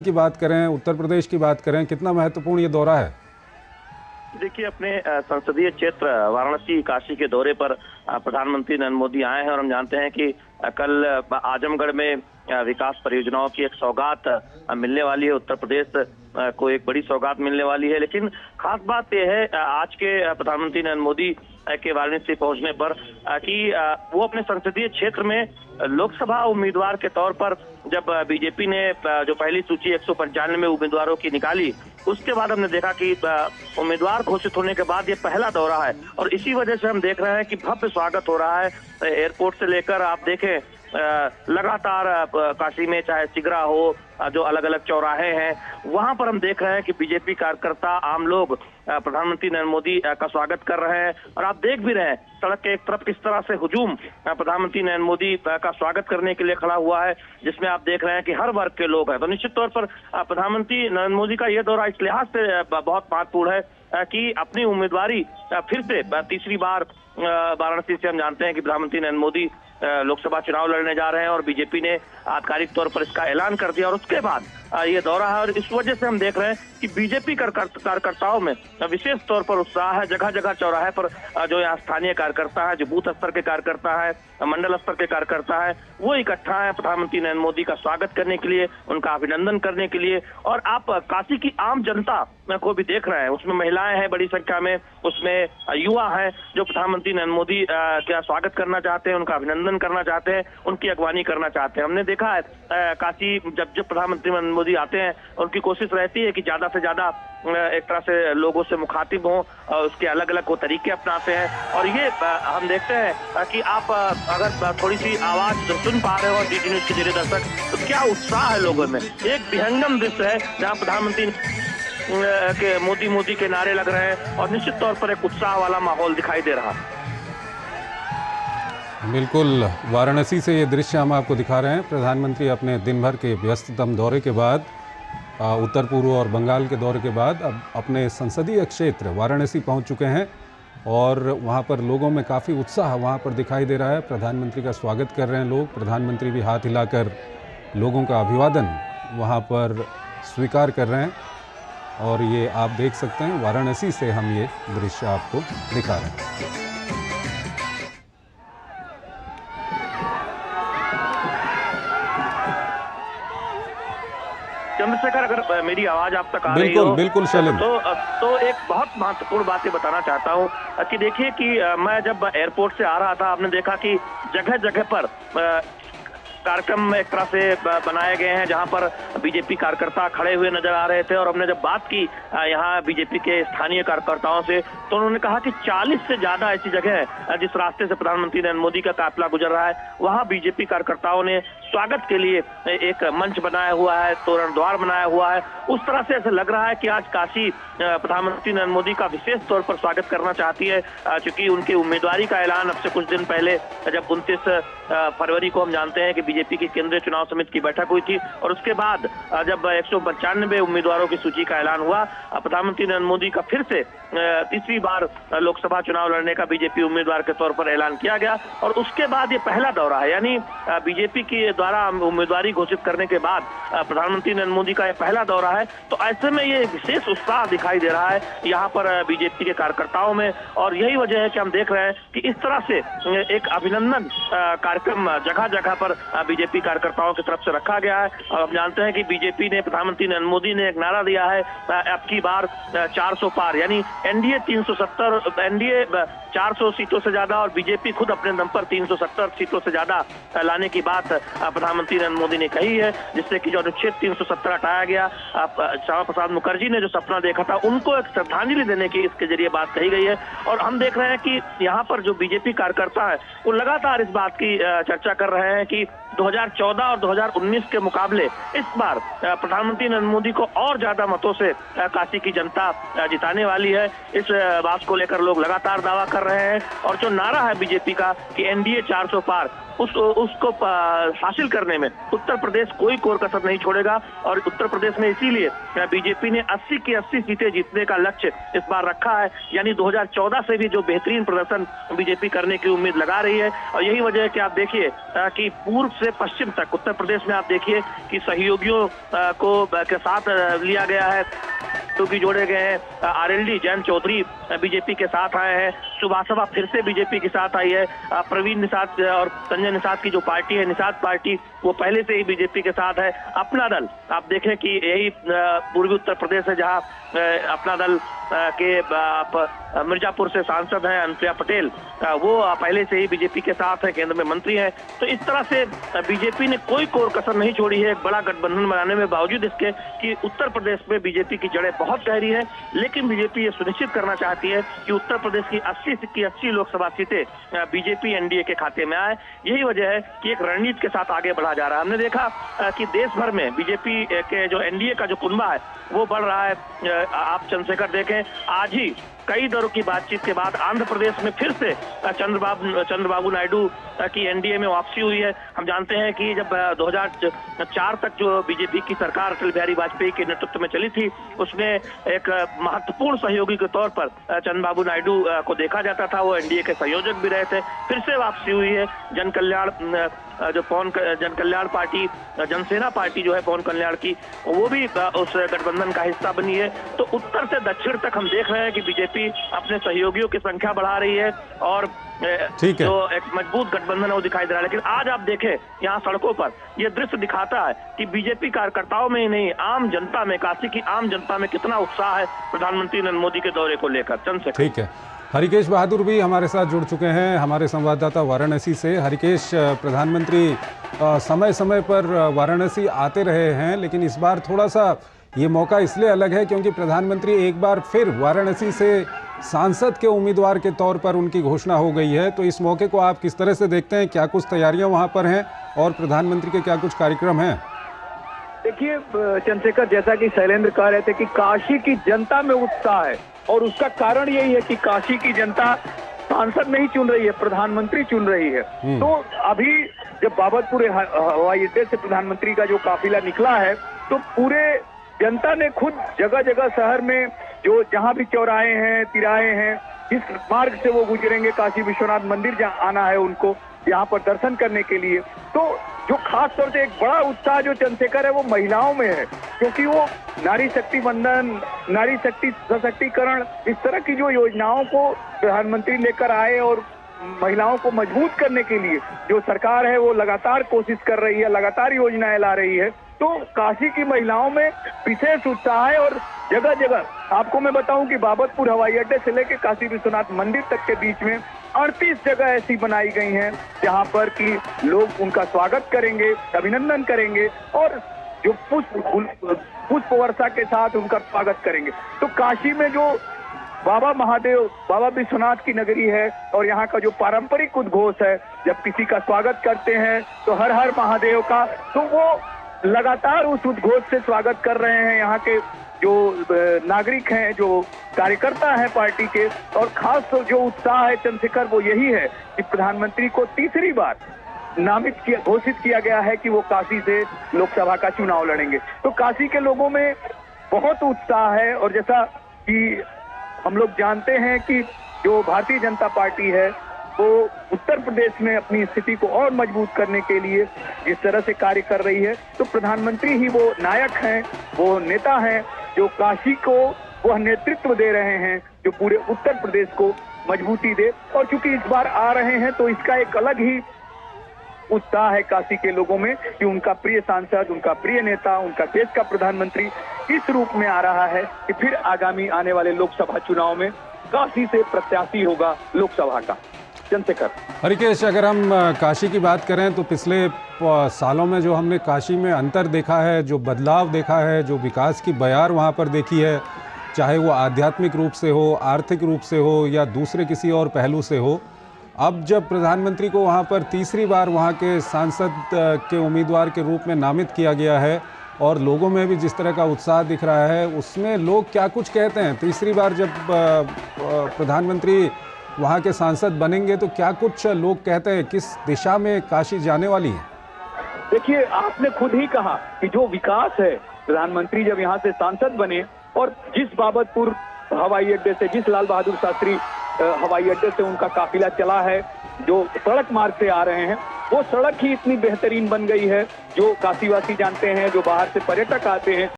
की बात करें, उत्तर प्रदेश की बात करें, कितना महत्वपूर्ण ये दौरा है? देखिए, अपने संसदीय क्षेत्र वाराणसी काशी के दौरे पर प्रधानमंत्री नरेंद्र मोदी आए हैं और हम जानते हैं कि कल आजमगढ़ में विकास परियोजनाओं की एक सौगात मिलने वाली है। उत्तर प्रदेश को एक बड़ी सौगात मिलने वाली है, लेकिन खास बात यह है आज के प्रधानमंत्री नरेंद्र मोदी के वाराणसी पहुंचने पर कि वो अपने संसदीय क्षेत्र में लोकसभा उम्मीदवार के तौर पर जब बीजेपी ने जो पहली सूची 195 उम्मीदवारों की निकाली, उसके बाद हमने देखा कि उम्मीदवार घोषित होने के बाद ये पहला दौरा है और इसी वजह से हम देख रहे हैं कि भव्य स्वागत हो रहा है। एयरपोर्ट से लेकर आप देखें लगातार काशी में चाहे सिगरा हो, जो अलग अलग चौराहे हैं, वहां पर हम देख रहे हैं कि बीजेपी कार्यकर्ता, आम लोग प्रधानमंत्री नरेंद्र मोदी का स्वागत कर रहे हैं। और आप देख भी रहे हैं सड़क के एक तरफ किस तरह से हुजूम प्रधानमंत्री नरेंद्र मोदी का स्वागत करने के लिए खड़ा हुआ है, जिसमें आप देख रहे हैं कि हर वर्ग के लोग हैं। तो निश्चित तौर पर प्रधानमंत्री नरेंद्र मोदी का यह दौरा इस लिहाज से बहुत महत्वपूर्ण है कि अपनी उम्मीदवारी फिर से तीसरी बार वाराणसी से हम जानते हैं कि प्रधानमंत्री नरेंद्र मोदी लोकसभा चुनाव लड़ने जा रहे हैं और बीजेपी ने आधिकारिक तौर पर इसका ऐलान कर दिया और उसके बाद ये दौरा है। और इस वजह से हम देख रहे हैं कि बीजेपी कार्यकर्ताओं में विशेष तौर पर उत्साह है। जगह जगह चौराहे पर जो यहाँ स्थानीय कार्यकर्ता है, जो बूथ स्तर के कार्यकर्ता है, मंडल स्तर के कार्यकर्ता है, वो इकट्ठा है प्रधानमंत्री नरेंद्र मोदी का स्वागत करने के लिए, उनका अभिनंदन करने के लिए। और आप काशी की आम जनता को भी देख रहे हैं, उसमें महिलाएं हैं बड़ी संख्या में, उसमें युवा हैं जो प्रधानमंत्री नरेंद्र मोदी का स्वागत करना चाहते हैं, उनका अभिनंदन करना चाहते हैं, उनकी अगवानी करना चाहते हैं। हमने देखा है काशी जब प्रधानमंत्री नरेंद्र मोदी आते हैं, उनकी कोशिश रहती है कि ज्यादा से ज्यादा एक तरह से लोगों से मुखातिब हों, उसके अलग अलग वो तरीके अपनाते हैं। और ये हम देखते हैं कि आप अगर थोड़ी सी आवाज सुन पा रहे हो डीडी न्यूज के जरिए दर्शक, तो क्या उत्साह है लोगों में। एक विहंगम दृश्य है जहाँ प्रधानमंत्री के मोदी मोदी के नारे लग रहे हैं और निश्चित तौर पर एक उत्साह वाला माहौल दिखाई दे रहा है। बिल्कुल, वाराणसी से ये दृश्य हम आपको दिखा रहे हैं। प्रधानमंत्री अपने दिन भर के व्यस्ततम दौरे के बाद, उत्तर पूर्व और बंगाल के दौरे के बाद अब अपने संसदीय क्षेत्र वाराणसी पहुंच चुके हैं और वहां पर लोगों में काफ़ी उत्साह वहां पर दिखाई दे रहा है। प्रधानमंत्री का स्वागत कर रहे हैं लोग, प्रधानमंत्री भी हाथ हिलाकर लोगों का अभिवादन वहां पर स्वीकार कर रहे हैं। और ये आप देख सकते हैं, वाराणसी से हम ये दृश्य आपको दिखा रहे हैं। चंद्रशेखर, अगर मेरी आवाज आप तक आ रही हो बिल्कुल शैलेम। तो एक बहुत महत्वपूर्ण बात ये बताना चाहता हूँ कि देखिए कि मैं जब एयरपोर्ट से आ रहा था, आपने देखा कि जगह जगह पर कार्यक्रम एक तरह से बनाए गए हैं जहां पर बीजेपी कार्यकर्ता खड़े हुए नजर आ रहे थे। और हमने जब बात की यहां बीजेपी के स्थानीय कार्यकर्ताओं से, तो उन्होंने कहा कि 40 से ज्यादा ऐसी जगह है जिस रास्ते से प्रधानमंत्री नरेंद्र मोदी का काफिला गुजर रहा है, वहां बीजेपी कार्यकर्ताओं ने स्वागत के लिए एक मंच बनाया हुआ है, तोरण द्वार बनाया हुआ है। उस तरह से ऐसा लग रहा है कि आज काशी प्रधानमंत्री नरेंद्र मोदी का विशेष तौर पर स्वागत करना चाहती है, क्योंकि उनकी उम्मीदवारी का ऐलान अब से कुछ दिन पहले जब 29 फरवरी को हम जानते हैं कि बीजेपी की केंद्रीय चुनाव समिति की बैठक हुई थी और उसके बाद जब 195 उम्मीदवारों की सूची का ऐलान हुआ, प्रधानमंत्री नरेंद्र मोदी का फिर से तीसरी बार लोकसभा चुनाव लड़ने का बीजेपी उम्मीदवार के तौर पर ऐलान किया गया। और उसके बाद ये पहला दौरा है, यानी बीजेपी के द्वारा उम्मीदवारी घोषित करने के बाद प्रधानमंत्री नरेंद्र मोदी का यह पहला दौरा है। तो ऐसे में ये विशेष उत्साह दिखाई दे रहा है यहाँ पर बीजेपी के कार्यकर्ताओं में। और यही वजह है कि हम देख रहे हैं कि इस तरह से एक अभिनंदन कार्यक्रम जगह जगह पर बीजेपी कार्यकर्ताओं की तरफ से रखा गया है। और हम जानते हैं कि बीजेपी ने, प्रधानमंत्री नरेंद्र मोदी ने एक नारा दिया है, अब की बार 400 पार, यानी एनडीए 370, एनडीए 400 सीटों से ज्यादा और बीजेपी खुद अपने दम पर 370 सीटों से ज्यादा लाने की बात प्रधानमंत्री नरेंद्र मोदी ने कही है, जिससे कि जो अनुच्छेद 370 हटाया गया, श्यामा प्रसाद मुखर्जी ने जो सपना देखा था, उनको एक श्रद्धांजलि देने की इसके जरिए बात कही गई है। और हम देख रहे हैं कि यहाँ पर जो बीजेपी कार्यकर्ता है वो लगातार इस बात की चर्चा कर रहे हैं कि 2014 और 2019 के मुकाबले इस बार प्रधानमंत्री नरेंद्र मोदी को और ज्यादा मतों से काशी की जनता जिताने वाली है। इस बात को लेकर लोग लगातार दावा कर रहे हैं। और जो नारा है बीजेपी का कि एनडीए 400 पार, उसको हासिल करने में उत्तर प्रदेश कोई कोर कसर नहीं छोड़ेगा। और उत्तर प्रदेश में इसीलिए बीजेपी ने 80 की 80 सीटें जीतने का लक्ष्य इस बार रखा है, यानी 2014 से भी जो बेहतरीन प्रदर्शन बीजेपी करने की उम्मीद लगा रही है। और यही वजह है कि आप देखिए कि पूर्व से पश्चिम तक उत्तर प्रदेश में आप देखिए कि सहयोगियों को के साथ लिया गया है, क्योंकि जोड़े गए हैं। आरएलडी जयंत चौधरी बीजेपी के साथ आए हैं, सुभाषवा फिर से बीजेपी के साथ आई है, प्रवीण निषाद और संजय निषाद की जो पार्टी है निषाद पार्टी, वो पहले से ही बीजेपी के साथ है। अपना दल आप देखें कि यही पूर्वी उत्तर प्रदेश है जहां अपना दल के मिर्जापुर से सांसद हैं अनुप्रिया पटेल, वो पहले से ही बीजेपी के साथ है, केंद्र में मंत्री हैं। तो इस तरह से बीजेपी ने कोई कोर कसर नहीं छोड़ी है एक बड़ा गठबंधन बनाने में, बावजूद इसके कि उत्तर प्रदेश में बीजेपी की जड़ें बहुत गहरी है। लेकिन बीजेपी ये सुनिश्चित करना चाहती है कि उत्तर प्रदेश की 80 लोकसभा सीटें बीजेपी एनडीए के खाते में आए। यही वजह है कि एक रणनीति के साथ आगे बढ़ा जा रहा है। हमने देखा कि देश भर में बीजेपी के जो एनडीए का जो कुनबा है वो बढ़ रहा है। आप चंद्रशेखर देखें, आज ही कई दौरों की बातचीत के बाद आंध्र प्रदेश में फिर से चंद्रबाबू नायडू की एनडीए में वापसी हुई है। हम जानते हैं कि जब 2004 तक जो बीजेपी की सरकार अटल बिहारी वाजपेयी के नेतृत्व में चली थी, उसमें एक महत्वपूर्ण सहयोगी के तौर पर चंद्रबाबू नायडू को देखा जाता था, वो एनडीए के संयोजक भी रहे थे। फिर से वापसी हुई है। जन कल्याण पार्टी, जनसेना पार्टी जो है पवन कल्याण की, वो भी उस गठबंधन का हिस्सा बनी है। तो उत्तर से दक्षिण तक हम देख रहे हैं कि बीजेपी अपने सहयोगियों की संख्या बढ़ा रही है और जो एक मजबूत गठबंधन है वो दिखाई दे रहा है। लेकिन आज आप देखें यहाँ सड़कों पर ये दृश्य दिखाता है कि बीजेपी कार्यकर्ताओं में ही नहीं, आम जनता में, काशी की आम जनता में कितना उत्साह है प्रधानमंत्री नरेंद्र मोदी के दौरे को लेकर। चंद्रशेखर, ठीक है। हरिकेश बहादुर भी हमारे साथ जुड़ चुके हैं, हमारे संवाददाता वाराणसी से। हरिकेश, प्रधानमंत्री समय समय पर वाराणसी आते रहे हैं, लेकिन इस बार थोड़ा सा ये मौका इसलिए अलग है क्योंकि प्रधानमंत्री एक बार फिर वाराणसी से सांसद के उम्मीदवार के तौर पर उनकी घोषणा हो गई है। तो इस मौके को आप किस तरह से देखते हैं? क्या कुछ तैयारियां वहां पर हैं और प्रधानमंत्री के क्या कुछ कार्यक्रम हैं? देखिए चंद्रशेखर, जैसा कि शैलेंद्र कह रहे थे कि काशी की जनता में उत्साह है और उसका कारण यही है कि काशी की जनता सांसद नहीं चुन रही है, प्रधानमंत्री चुन रही है। तो अभी जब बाबतपुर हवाई अड्डे से प्रधानमंत्री का जो काफिला निकला है, तो पूरे जनता ने खुद जगह जगह शहर में जो जहां भी चौराहे हैं, तिराहे हैं, जिस मार्ग से वो गुजरेंगे, काशी विश्वनाथ मंदिर जहाँ आना है उनको, यहाँ पर दर्शन करने के लिए, तो जो खास तौर से एक बड़ा उत्साह जो चंद्रशेखर है वो महिलाओं में है, क्योंकि वो नारी शक्ति वंदन, नारी शक्ति सशक्तिकरण, इस तरह की जो योजनाओं को प्रधानमंत्री लेकर आए और महिलाओं को मजबूत करने के लिए जो सरकार है वो लगातार कोशिश कर रही है, लगातार योजनाएं ला रही है। तो काशी की महिलाओं में विशेष उत्साह है और जगह जगह आपको मैं बताऊं कि बाबतपुर हवाई अड्डे से लेकर काशी विश्वनाथ मंदिर तक के बीच में 38 जगह ऐसी बनाई गई हैं जहां पर कि लोग उनका स्वागत करेंगे, अभिनंदन करेंगे और जो पुष्प वर्षा के साथ उनका स्वागत करेंगे। तो काशी में जो बाबा महादेव, बाबा विश्वनाथ की नगरी है और यहाँ का जो पारंपरिक उद्घोष है, जब किसी का स्वागत करते हैं तो हर हर महादेव का, तो वो लगातार उस उद्घोष से स्वागत कर रहे हैं यहाँ के जो नागरिक हैं, जो कार्यकर्ता हैं पार्टी के। और खास तो जो उत्साह है चंद्रशेखर वो यही है कि प्रधानमंत्री को तीसरी बार घोषित किया गया है कि वो काशी से लोकसभा का चुनाव लड़ेंगे। तो काशी के लोगों में बहुत उत्साह है और जैसा कि हम लोग जानते हैं कि जो भारतीय जनता पार्टी है वो उत्तर प्रदेश में अपनी स्थिति को और मजबूत करने के लिए जिस तरह से कार्य कर रही है, तो प्रधानमंत्री ही वो नायक हैं, वो नेता हैं जो काशी को वह नेतृत्व दे रहे हैं जो पूरे उत्तर प्रदेश को मजबूती दे। और चूंकि इस बार आ रहे हैं तो इसका एक अलग ही उत्साह है काशी के लोगों में कि उनका प्रिय सांसद, उनका प्रिय नेता, उनका देश का प्रधानमंत्री इस रूप में आ रहा है कि फिर आगामी आने वाले लोकसभा चुनाव में काशी से प्रत्याशी होगा लोकसभा का। चंद्रशेखर, हरिकेश, अगर हम काशी की बात करें तो पिछले सालों में जो हमने काशी में अंतर देखा है, जो बदलाव देखा है, जो विकास की बयार वहाँ पर देखी है, चाहे वो आध्यात्मिक रूप से हो, आर्थिक रूप से हो या दूसरे किसी और पहलू से हो, अब जब प्रधानमंत्री को वहाँ पर तीसरी बार वहाँ के सांसद के उम्मीदवार के रूप में नामित किया गया है और लोगों में भी जिस तरह का उत्साह दिख रहा है, उसमें लोग क्या कुछ कहते हैं? तीसरी बार जब प्रधानमंत्री वहाँ के सांसद बनेंगे तो क्या कुछ लोग कहते हैं किस दिशा में काशी जाने वाली है? देखिए, आपने खुद ही कहा कि जो विकास है, प्रधानमंत्री जब यहाँ से सांसद बने और जिस बाबतपुर हवाई अड्डे से, जिस लाल बहादुर शास्त्री हवाई अड्डे से उनका काफिला चला है, जो सड़क मार्ग से आ रहे हैं, वो सड़क ही इतनी बेहतरीन बन गई है, जो काशीवासी जानते हैं, जो बाहर से पर्यटक आते हैं